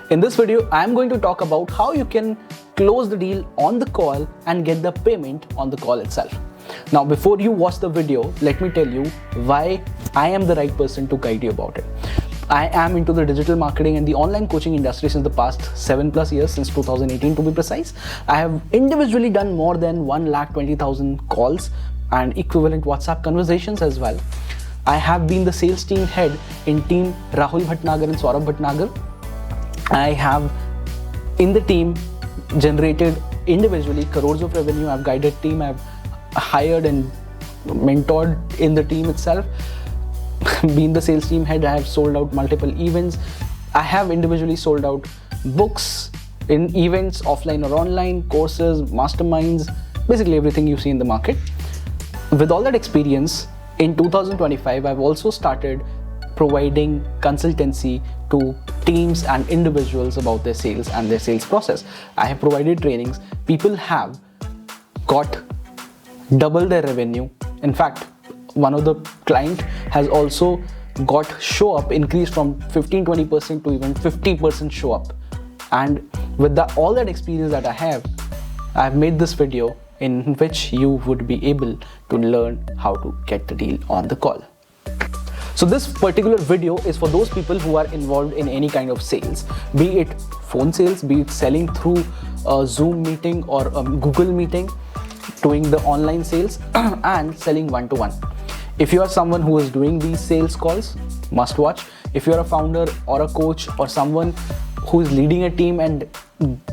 In this video, I am going to talk about how you can close the deal on the call and get the payment on the call itself. Now, before you watch the video, let me tell you why I am the right person to guide you about it. I am into the digital marketing and the online coaching industry since the past 7+ years, since 2018 to be precise. I have individually done more than 120,000 calls and equivalent WhatsApp conversations as well. I have been the sales team head in team Rahul Bhatnagar and Saurabh Bhatnagar. I have in the team generated individually crores of revenue. I've guided team, I've hired and mentored in the team itself. Being the sales team head, I have sold out multiple events. I have individually sold out books in events, offline or online, courses, masterminds, basically everything you see in the market. With all that experience, in 2025, I've also started providing consultancy to teams and individuals about their sales and their sales process. I have provided trainings. People have got double their revenue. In fact, one of the client has also got show up increased from 15-20% to even 50% show up. And with all that experience that I have made this video in which you would be able to learn how to get the deal on the call. So this particular video is for those people who are involved in any kind of sales, be it phone sales, be it selling through a Zoom meeting or a Google meeting, doing the online sales and selling one-to-one. If you are someone who is doing these sales calls, must watch. If you are a founder or a coach or someone who is leading a team and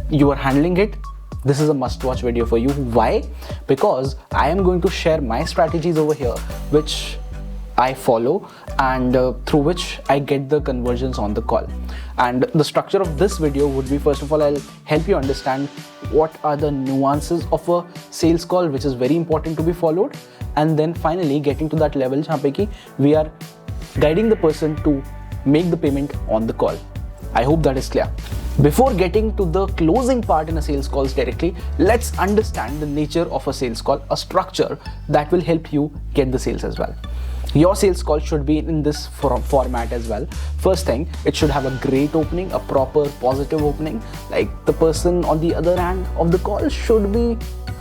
you are handling it, this is a must-watch video for you. Why? Because I am going to share my strategies over here, which I follow and through which I get the conversions on the call. And the structure of this video would be, first of all, I'll help you understand what are the nuances of a sales call, which is very important to be followed. And then finally getting to that level jahan pe ki we are guiding the person to make the payment on the call. I hope that is clear. Before getting to the closing part in a sales calls directly, let's understand the nature of a sales call, a structure that will help you get the sales as well. Your sales call should be in this format as well. First thing, it should have a great opening, a proper positive opening. Like the person on the other end of the call should be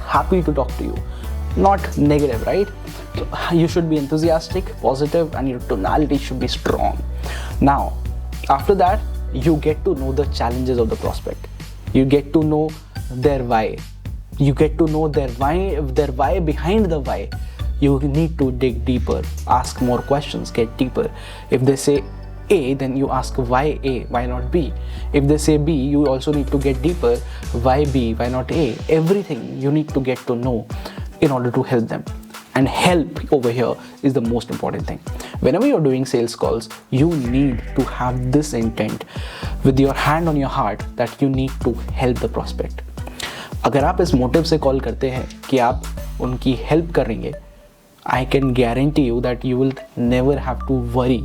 happy to talk to you, not negative, right? So you should be enthusiastic, positive, and your tonality should be strong. Now, after that, you get to know the challenges of the prospect. You get to know their why. You get to know their why behind the why. You need to dig deeper, ask more questions, get deeper. If they say A, then you ask why A, why not B? If they say B, you also need to get deeper. Why B, why not A? Everything you need to get to know in order to help them. And help over here is the most important thing. Whenever you're doing sales calls, you need to have this intent with your hand on your heart that you need to help the prospect. अगर आप इस motive से call करते हैं कि आप उनकी help करेंगे, I can guarantee you that you will never have to worry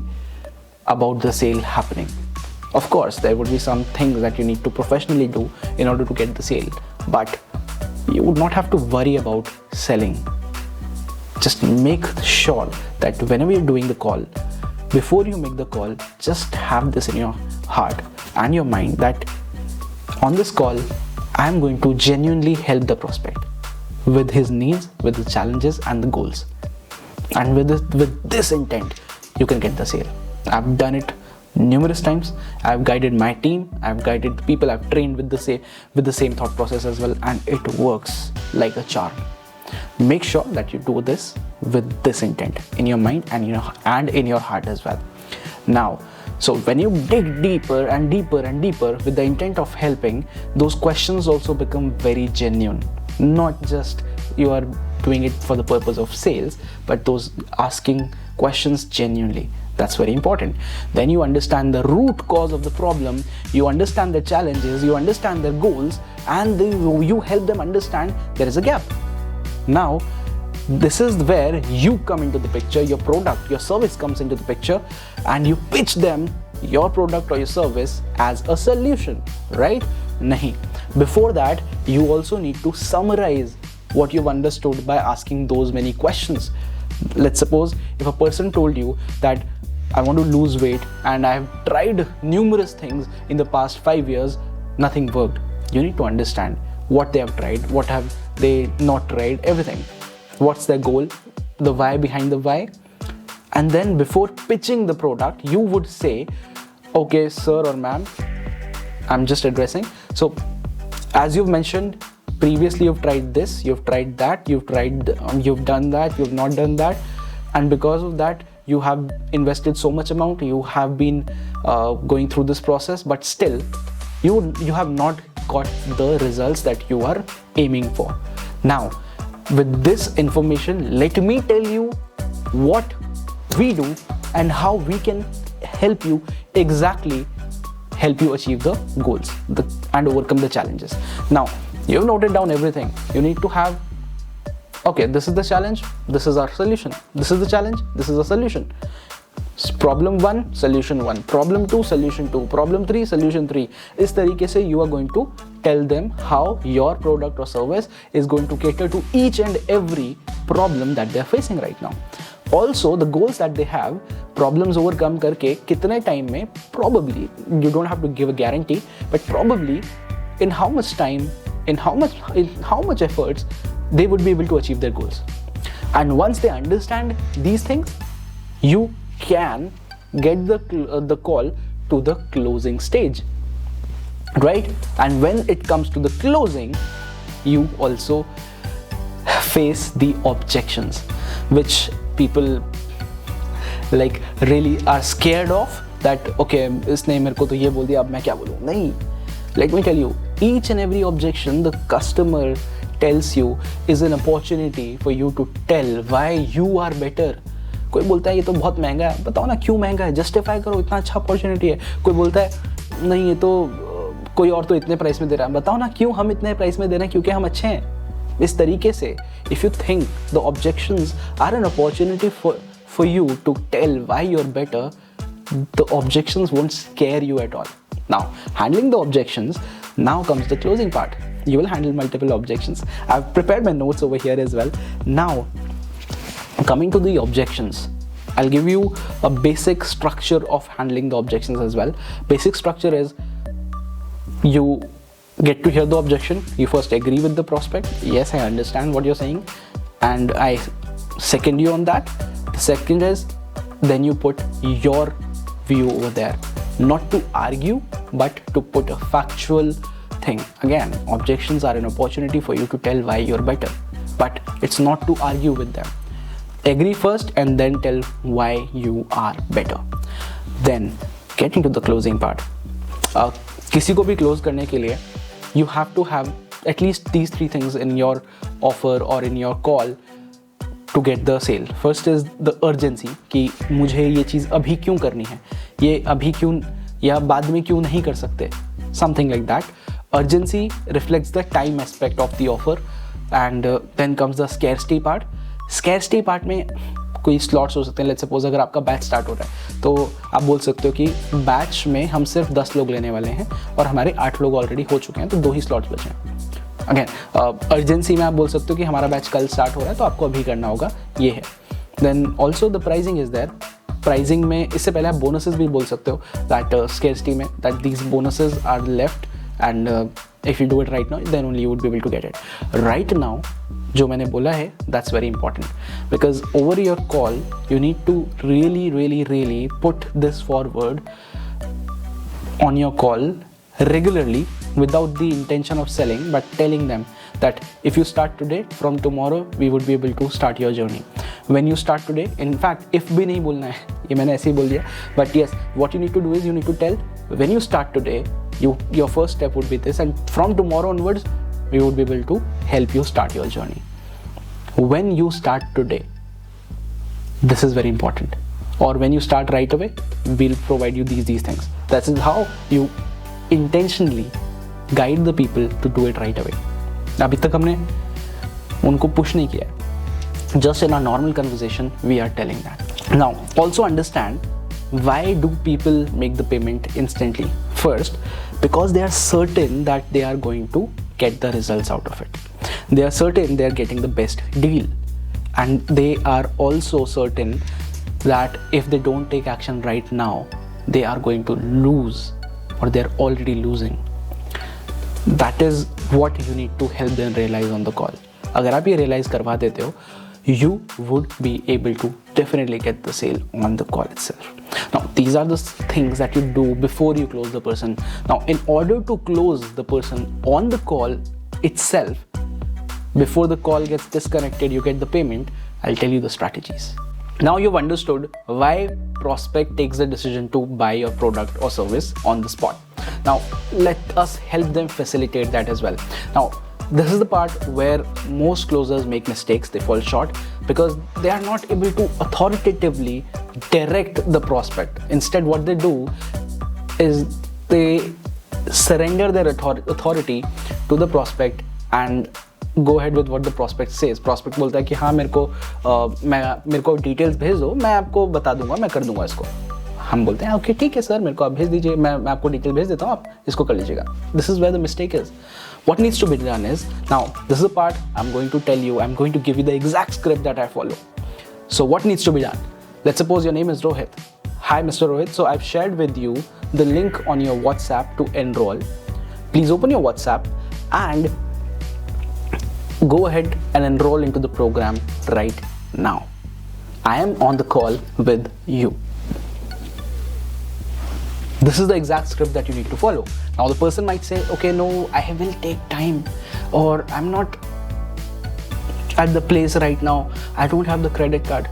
about the sale happening. Of course, there would be some things that you need to professionally do in order to get the sale, but you would not have to worry about selling. Just make sure that whenever you're doing the call, before you make the call, just have this in your heart and your mind that on this call, I am going to genuinely help the prospect with his needs, with the challenges and the goals. And with this intent, you can get the sale. I've done it numerous times. I've guided my team, I've guided the people I've trained with the same thought process as well, and it works like a charm. Make sure that you do this with this intent in your mind and in your heart as well. Now, so when you dig deeper and deeper and deeper with the intent of helping, those questions also become very genuine. Not just you are doing it for the purpose of sales, but those asking questions genuinely. That's very important. Then you understand the root cause of the problem, you understand their challenges, you understand their goals, and you help them understand there is a gap. Now, this is where you come into the picture, your product, your service comes into the picture, and you pitch them your product or your service as a solution, right? Nahi. Before that, you also need to summarize what you've understood by asking those many questions. Let's suppose if a person told you that I want to lose weight and I have tried numerous things in the past 5 years, nothing worked. You need to understand what they have tried, what have they not tried, everything. What's their goal, the why behind the why. And then before pitching the product, you would say, okay, sir or ma'am, I'm just addressing. So as you've mentioned, previously you've tried this, you've tried that, you've done that, you've not done that. And because of that, you have invested so much amount, you have been going through this process, but still you have not got the results that you are aiming for. Now, with this information, let me tell you what we do and how we can help you achieve the goals and overcome the challenges. Now, you've noted down everything. You need to have, okay, this is the challenge, this is our solution. This is the challenge, this is the solution. Problem 1, solution 1. Problem 2, solution 2. Problem 3, solution 3. इस तरीके से you are going to tell them how your product or service is going to cater to each and every problem that they are facing right now. Also, the goals that they have, problems overcome करके कितने time में, probably, you don't have to give a guarantee, but probably in how much time, in how much efforts they would be able to achieve their goals. And once they understand these things, you can get the call to the closing stage, right? And when it comes to the closing, you also face the objections, which people like really are scared of, that okay, इसने मेरे को तो ये बोल दिया, अब मैं क्या बोलूँ? नहीं. Let me tell you, each and every objection the customer tells you is an opportunity for you to tell why you are better. कोई बोलता है ये तो बहुत महंगा है, बताओ ना क्यों महंगा है, जस्टिफाई करो, इतना अच्छा अपॉर्चुनिटी है. कोई बोलता है नहीं ये तो कोई और तो इतने प्राइस में दे रहा है, बताओ ना क्यों हम इतने प्राइस में दे रहे हैं, क्योंकि हम अच्छे हैं. इस तरीके से if you think the objections are an opportunity for you to tell why you're better, the objections won't scare you at all. Now, handling the objections, now comes the closing part. You will handle multiple objections. I've prepared my notes over here as well. Now, coming to the objections, I'll give you a basic structure of handling the objections as well. Basic structure is, you get to hear the objection, you first agree with the prospect, yes, I understand what you're saying and I second you on that. The second is, then you put your view over there, not to argue but to put a factual thing. Again, objections are an opportunity for you to tell why you're better, but it's not to argue with them. Agree first and then tell why you are better. Then get into the closing part. किसी को भी close करने के लिए you have to have at least these 3 things in your offer or in your call to get the sale. First is the urgency, कि मुझे ये चीज़ अभी क्यों करनी है, ये अभी क्यों या बाद में क्यों नहीं कर सकते, something like that. Urgency reflects the time aspect of the offer. And then comes the scarcity part. Scarcity part में कोई स्लॉट्स हो सकते हैं. लेट्स सपोज अगर आपका बैच स्टार्ट हो रहा है तो आप बोल सकते हो कि बैच में हम सिर्फ 10 लोग लेने वाले हैं और हमारे 8 लोग ऑलरेडी हो चुके हैं, तो 2 ही स्लॉट्स बचे हैं. अगेन अर्जेंसी में आप बोल सकते हो कि हमारा बैच कल स्टार्ट हो रहा है तो आपको अभी करना होगा, ये है. Then also the pricing is there. Pricing में इससे पहले आप बोनसेस भी बोल सकते हो, दैट स्केर्सिटी में that these bonuses are left and if you do it right now, then only you would be able to get it. Right now, जो मैंने बोला है, that's very important, because over your call, you need to really put this forward on your call regularly without the intention of selling, but telling them that if you start today, from tomorrow, we would be able to start your journey. When you start today, in fact, if भी नहीं बोलना है, ये मैंने ऐसे ही बोल दिया, but yes, what you need to do is you need to tell, when you start today, your first step would be this, and from tomorrow onwards we would be able to help you start your journey. When you start today, this is very important, or when you start right away, we'll provide you these things. That is how you intentionally guide the people to do it right away. अभी तक हमने उनको push नहीं किया है. Just in our normal conversation we are telling that. Now also understand, why do people make the payment instantly? First, because they are certain that they are going to get the results out of it. They are certain they are getting the best deal, and they are also certain that if they don't take action right now, they are going to lose, or they're already losing. That is what you need to help them realize on the call. अगर आप ये realize करवा देते हो, you would be able to definitely get the sale on the call itself. Now, these are the things that you do before you close the person. Now, in order to close the person on the call itself, before the call gets disconnected, you get the payment, I'll tell you the strategies. Now you've understood why prospect takes the decision to buy your product or service on the spot. Now, let us help them facilitate that as well. Now, this is the part where most closers make mistakes, they fall short because they are not able to authoritatively direct the prospect. Instead, what they do is they surrender their authority to the prospect and go ahead with what the prospect says. Prospect बोलता है कि हाँ मेरे को details भेज दो, मैं आपको बता दूंगा, मैं कर दूंगा इसको. हम बोलते हैं ओके ठीक है सर, मेरे को आप भेज दीजिए, मैं आपको डिटेल भेज देता हूँ, आप इसको कर लीजिएगा. This is where the mistake is. What needs to be done is, now this is the part I'm going to tell you, I'm going to give you the exact script that I follow. So what needs to be done? Let's suppose your name is Rohit. Hi Mr. Rohit, so I've shared with you the link on your WhatsApp to enroll. Please open your WhatsApp and go ahead and enroll into the program right now. I am on the call with you. This is the exact script that you need to follow. Now the person might say, okay, no, I will take time, or I'm not at the place right now, I don't have the credit card.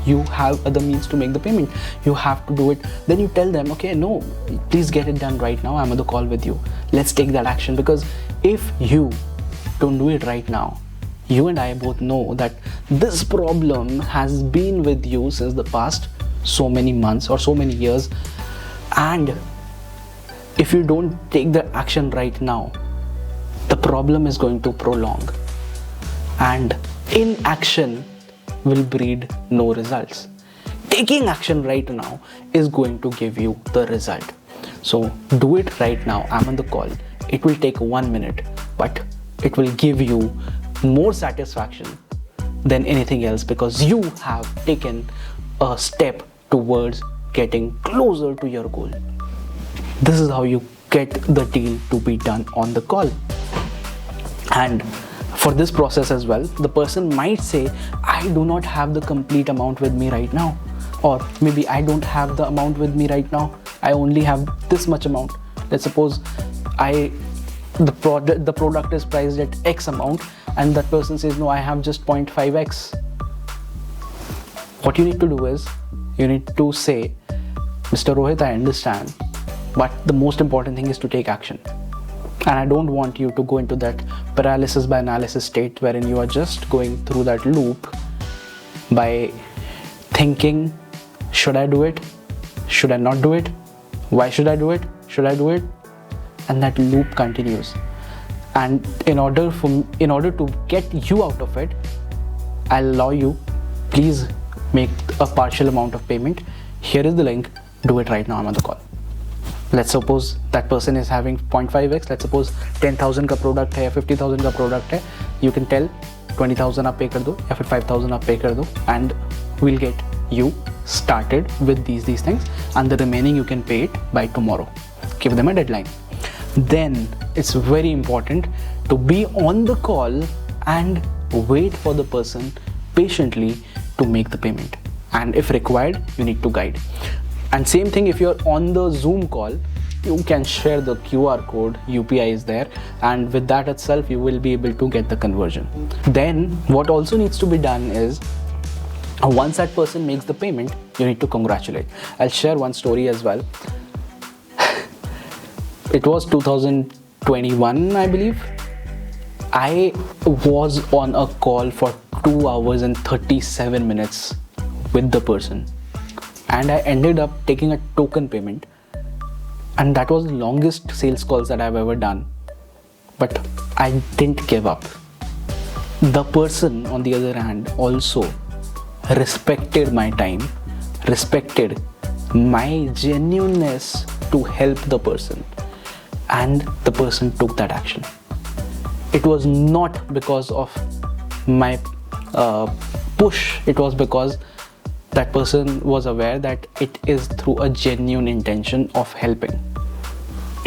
You have other means to make the payment. You have to do it. Then you tell them, okay, no, please get it done right now. I'm on the call with you. Let's take that action, because if you don't do it right now, you and I both know that this problem has been with you since the past so many months or so many years. And if you don't take the action right now, the problem is going to prolong, and inaction will breed no results. Taking action right now is going to give you the result. So do it right now. I'm on the call. It will take 1 minute, but it will give you more satisfaction than anything else, because you have taken a step towards getting closer to your goal. This is how you get the deal to be done on the call. And for this process as well, the person might say, I do not have the complete amount with me right now, or maybe I don't have the amount with me right now, I only have this much amount. Let's suppose the product is priced at X amount and that person says, no, I have just 0.5x. What you need to do is, you need to say, Mr. Rohit, I understand, but the most important thing is to take action. And I don't want you to go into that paralysis by analysis state wherein you are just going through that loop by thinking, should I do it? Should I not do it? Why should I do it? Should I do it? And that loop continues. And in order to get you out of it, I'll allow you, please make a partial amount of payment. Here is the link. Do it right now. I'm on the call. Let's suppose that person is having 0.5x. Let's suppose 10,000 का product है या 50,000 का product है. You can tell 20,000 आप pay कर दो या फिर 5,000 आप pay कर दो, and we'll get you started with these things, and the remaining you can pay it by tomorrow. Give them a deadline. Then it's very important to be on the call and wait for the person patiently to make the payment. And if required, you need to guide. And same thing, if you're on the Zoom call, you can share the QR code, UPI is there, and with that itself you will be able to get the conversion. Then what also needs to be done is, once that person makes the payment, you need to congratulate. I'll share one story as well. It was 2021, I believe. I was on a call for 2 hours and 37 minutes with the person, and I ended up taking a token payment, and that was the longest sales calls that I've ever done. But I didn't give up. The person on the other hand also respected my time, respected my genuineness to help the person, and the person took that action. It was not because of my push, it was because that person was aware that it is through a genuine intention of helping,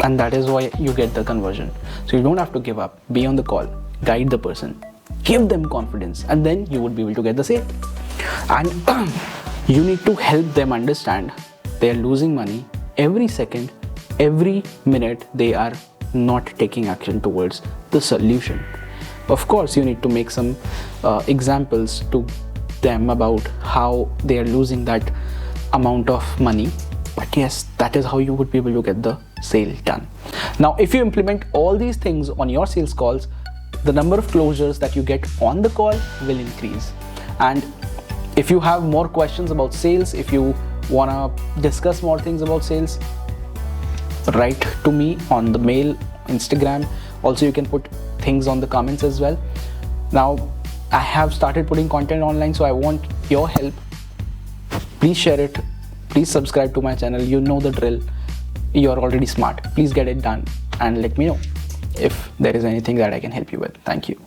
and that is why you get the conversion. So you don't have to give up. Be on the call, guide the person, give them confidence, and then you would be able to get the sale. And you need to help them understand they are losing money every second, every minute they are not taking action towards the solution. Of course, you need to make some examples to them about how they are losing that amount of money. But yes, that is how you would be able to get the sale done. Now, if you implement all these things on your sales calls, the number of closures that you get on the call will increase. And if you have more questions about sales, if you want to discuss more things about sales, write to me on the mail, Instagram. Also, you can put things on the comments as well. Now, I have started putting content online, so I want your help. Please share it. Please subscribe to my channel. You know the drill. You're already smart. Please get it done and let me know if there is anything that I can help you with. Thank you.